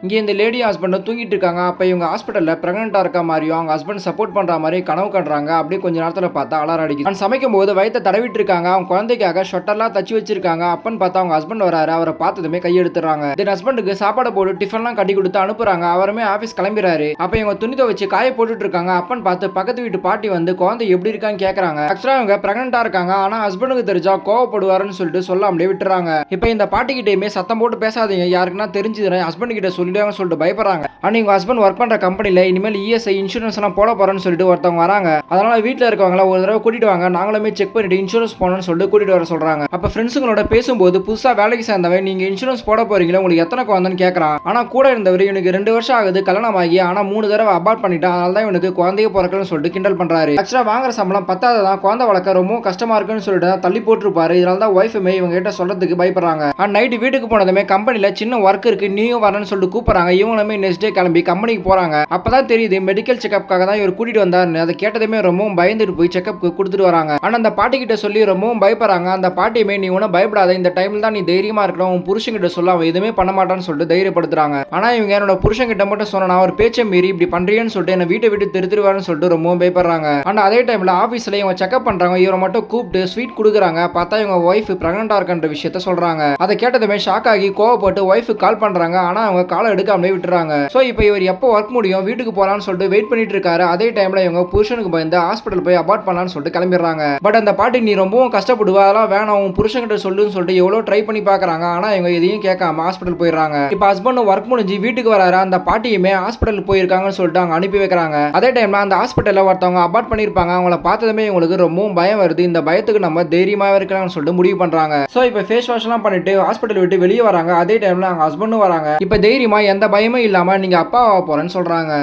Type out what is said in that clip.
இங்கே இந்த லேடி ஹஸ்பண்டும் தூங்கிட்டு இருக்காங்க. அப்போ இவங்க ஹாஸ்பிட்டலில் ப்ரெக்னெண்ட்டாக இருக்க மாதிரியும் அவங்க ஹஸ்பண்ட் சப்போர்ட் பண்ணுற மாதிரி கனவு கண்டுறாங்க. அப்படியே கொஞ்ச நேரத்தில் பார்த்தா அலாரம் அடிக்குது. அவன் சமைக்கும் போது வயிற்ற தடவிட்டு இருக்காங்க. அவங்க குழந்தைக்காக ஷொட்டர்லாம் தச்சு வச்சிருக்காங்க. அப்பன்னு பார்த்தா அவங்க ஹஸ்பண்ட் வராரு. அவரை பார்த்ததுமே கை எடுத்துறாங்க. தென் ஹஸ்பண்டுக்கு சாப்பாடு போட்டு டிஃபன்லாம் கட்டி கொடுத்து அனுப்புறாங்க. அவருமே ஆஃபீஸ் கிளம்பிறாரு. அப்போ இவங்க துணி துவைச்சு காய போட்டுட்டு இருக்காங்க. அப்பன்னு பார்த்து பக்கத்து வீட்டு பாட்டி வந்து குழந்தை எப்படி இருக்கான்னு கேட்கறாங்க. ஆக்சுவலாக இவங்க ப்ரெக்னெண்ட்டாக இருக்காங்க. ஆனால் ஹஸ்பண்டுக்கு தெரிஞ்சா கோவப்படுவாருன்னு சொல்லிட்டு சொல்லாமலே விட்டுறாங்க. இப்போ இந்த பாட்டிக்கிட்டேயுமே சத்தம் போட்டு பேசாதீங்க, யாருக்குன்னா தெரிஞ்சுதுன்னா ஹஸ்பண்ட் கிட்ட சொல்லிடுவாங்கன்னு சொல்லிட்டு பயப்படுறாங்க. அண்ட் உங்க ஹஸ்பண்ட் ஒர்க் பண்ற கம்பெனில இனிமேல் இஎஸ்ஐ இன்சூரன்ஸ் எல்லாம் போட போறேன்னு சொல்லிட்டு ஒருத்தவங்க வராங்க. அதனால வீட்டில் இருக்கவங்கள ஒரு தடவை கூட்டிட்டு வாங்க, நாங்களுமே செக் பண்ணிட்டு இன்சூரன்ஸ் போடணும்னு சொல்லிட்டு கூட்டிட்டு வர சொல்றாங்க. அப்ப ஃப்ரெண்ட்ஸுங்களோட பேசும்போது புதுசா வேலைக்கு சேர்ந்தவன் நீங்க இன்சூரன்ஸ் போட போறீங்களா, உங்களுக்கு எத்தனை குழந்தைன்னு கேட்கறான். ஆனா கூட இருந்தவர் இவனுக்கு 2 வருஷம் ஆகுது கல்யாணம் ஆகி, ஆனா 3 தடவை அபார்ட் பண்ணிட்டான், அதனால தான் இவனுக்கு குழந்தைய பிறக்கலன்னு சொல்லிட்டு கிண்டல் பண்றாரு. ஆக்சுவலா வாங்குற சம்பளம் பத்தாததான் குழந்தை வளர்க்க ரொம்ப கஷ்டமா இருக்குன்னு சொல்லிட்டு தள்ளி போட்டுருப்பாரு. இதனால தான் ஒய்ஃபுமே இவங்க கிட்ட சொல்றதுக்கு பயப்படுறாங்க. அண்ட் நைட் வீட்டுக்கு போனதுமே கம்பெனில சின்ன ஒர்க் இருக்கு நீயும் வரணும்னு சொல்லிட்டு கூப்பிடுறாங்க. இவங்களுமே நெக்ஸ்ட் டே கிளம்பி கம்பெனிக்கு போறாங்க. அப்பதான் தெரியுது மெடிக்கல் செக்அப்காக தான் இவர் கூட்டிட்டு வந்தாருன்னு. அதை கேட்டதுமே ரொம்பவும் பயந்துட்டு போய் செக்அப்க்கு கொடுத்துட்டு வராங்க. ஆனா அந்த பாட்டி கிட்ட சொல்லி ரொம்பவும் பயப்படுறாங்க. அந்த பாட்டியுமே நீ ஒன்னும் பயப்படாத, இந்த டைம்ல தான் நீ தைரியமா இருக்கணும், உன் புருஷன் கிட்ட சொல்ல அவன் எதுவுமே பண்ண மாட்டான்னு சொல்லிட்டு தைரியப்படுத்துறாங்க. ஆனா இவங்க என்னோட புருஷன் கிட்ட மட்டும் சொன்னா அவர் பேச்சை மீறி இப்படி பண்றீன்னு சொல்லிட்டு என்ன வீட்டை விட்டு திருத்துருவாருன்னு சொல்லிட்டு ரொம்பவும் பயப்படுறாங்க. ஆனா அதே டைம்ல ஆபீஸ்ல இவங்க செக்அப் பண்றாங்க. இவரை மட்டும் கூப்பிட்டு ஸ்வீட் கொடுக்குறாங்க. பார்த்தா இவங்க ஒய்ஃப் பிரெக்னெண்டா இருக்கின்ற விஷயத்த சொல்றாங்க. அதை கேட்டதுமே ஷாக் ஆகி கோவப்பட்டு ஒய்ஃபு கால் பண்றாங்க. ஆனா அவங்க காலை எடுக்காமலே விட்டுறாங்க. சோ இப்போ இவர் எப்போ ஒர்க் முடியும் வீட்டுக்கு போலான்னு சொல்லிட்டு வெயிட் பண்ணிட்டு இருக்காரு. அதே டைம்ல இவங்க புருஷனுக்கு பயந்து ஹாஸ்பிட்டல் போய் அபார்ட் பண்ணலாம்னு சொல்லிட்டு கிளம்பிடுறாங்க. பட் அந்த பாட்டி நீ ரொம்பவும் கஷ்டப்படுவா, அதெல்லாம் வேணாம் உன் புருஷன் கிட்ட சொல்லுன்னு சொல்லிட்டு எவ்வளவு ட்ரை பண்ணி பாக்குறாங்க. ஆனா இவங்க எதையும் கேட்காம ஹாஸ்பிட்டல் போயிடுறாங்க. இப்போ ஹஸ்பண்ட் ஒர்க் முடிஞ்சு வீட்டுக்கு வராரு. அந்த பாட்டியுமே ஹாஸ்பிட்டல் போயிருக்காங்கன்னு சொல்லிட்டு அவங்க அனுப்பி வைக்கிறாங்க. அதே டைம்ல அந்த ஹாஸ்பிட்டல்ல ஒருத்தவங்க அபார்ட் பண்ணிருப்பாங்க. அவங்கள பார்த்ததுமே இவங்களுக்கு ரொம்பவும் பயம் வருது. இந்த பயத்துக்கு நம்ம தைரியமாவே இருக்கலாம்னு சொல்லிட்டு முடிவு பண்றாங்க. சோ இப்போ ஃபேஸ் வாஷ் எல்லாம் பண்ணிட்டு ஹாஸ்பிட்டல் விட்டு வெளியே வராங்க. அதே டைம்ல அவங்க ஹஸ்பண்டும் வராங்க. இப்போ தைரியமா எந்த பயமும் இல்லாம நீங்க அப்பா ஆக போறேன்னு சொல்றாங்க.